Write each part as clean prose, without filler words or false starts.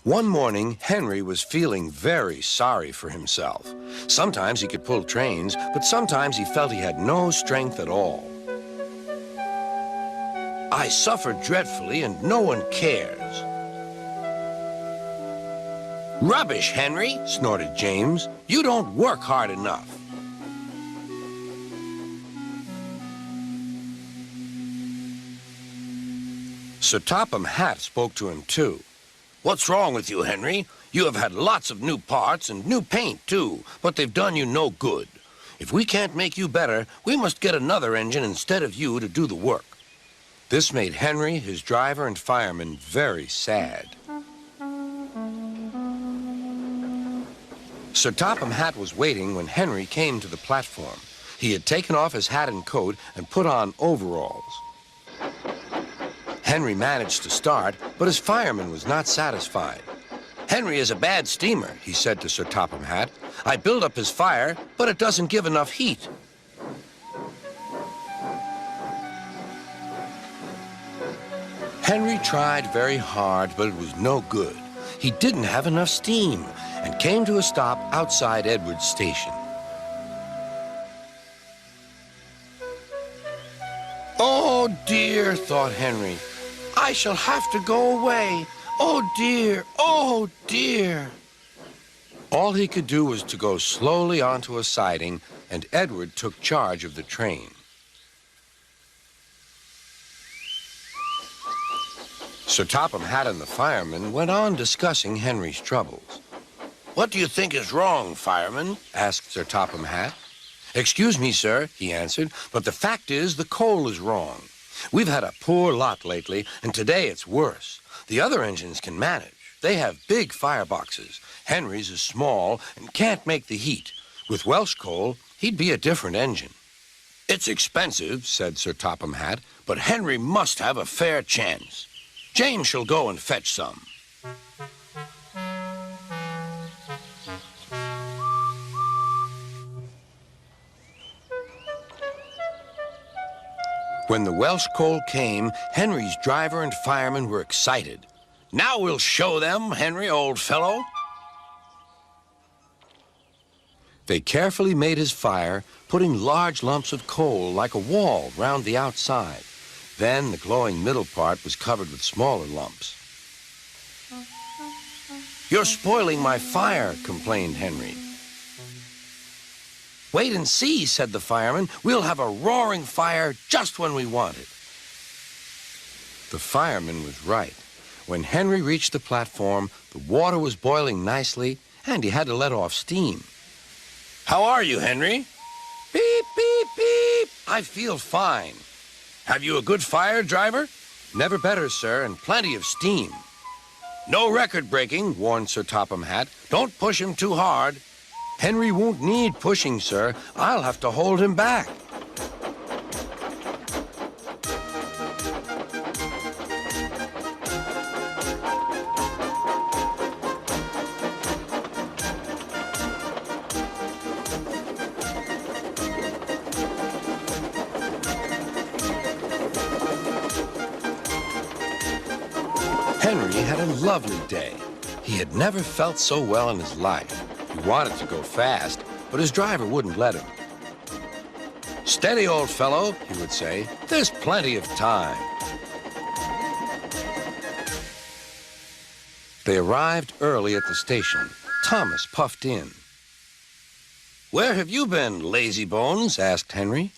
One morning, Henry was feeling very sorry for himself. Sometimes he could pull trains, but sometimes he felt he had no strength at all. I suffer dreadfully and no one cares. Rubbish, Henry, snorted James. You don't work hard enough. Sirtopphatt spoke to him too. What's wrong with you, Henry? You have had lots of new parts and new paint, too, but they've done you no good. If we can't make you better, we must get another engine instead of you to do the work. This made Henry, his driver, and fireman very sad. Sirtopphatt was waiting when Henry came to the platform. He had taken off his hat and coat and put on overalls. Henry managed to start, but his fireman was not satisfied. Henry is a bad steamer, he said to Sirtopphatt. I build up his fire, but it doesn't give enough heat. Henry tried very hard, but it was no good. He didn't have enough steam and came to a stop outside Edward's station. Oh dear, thought Henry. I shall have to go away. Oh dear, oh dear. All he could do was to go slowly onto a siding, and Edward took charge of the train. Sirtopphatt and the fireman went on discussing Henry's troubles. What do you think is wrong, fireman? Asked Sirtopphatt. Excuse me, sir, he answered, but the fact is the coal is wrong. We've had a poor lot lately, and today it's worse. The other engines can manage. They have big fireboxes. Henry's is small and can't make the heat. With Welsh coal, he'd be a different engine. It's expensive, said Sirtopphatt, but Henry must have a fair chance. James shall go and fetch some. When the Welsh coal came, Henry's driver and fireman were excited. Now we'll show them, Henry, old fellow. They carefully made his fire, putting large lumps of coal like a wall round the outside. Then the glowing middle part was covered with smaller lumps. You're spoiling my fire, complained Henry. Wait and see, said the fireman. We'll have a roaring fire just when we want it. The fireman was right. When Henry reached the platform, the water was boiling nicely, and he had to let off steam. How are you, Henry? Beep, beep, beep. I feel fine. Have you a good fire, driver? Never better, sir, and plenty of steam. No record breaking, warned Sirtopphatt. Don't push him too hard. Henry won't need pushing, sir. I'll have to hold him back. Henry had a lovely day. He had never felt so well in his life. He wanted to go fast, but his driver wouldn't let him. Steady, old fellow, he would say. There's plenty of time. They arrived early at the station. Thomas puffed in. Where have you been, lazy bones? Asked Henry.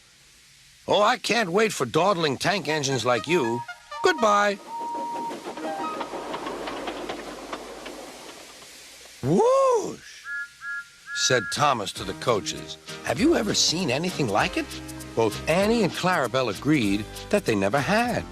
Oh, I can't wait for dawdling tank engines like you. Goodbye. Whoosh, said Thomas to the coaches. Have you ever seen anything like it? Both Annie and Clarabelle agreed that they never had.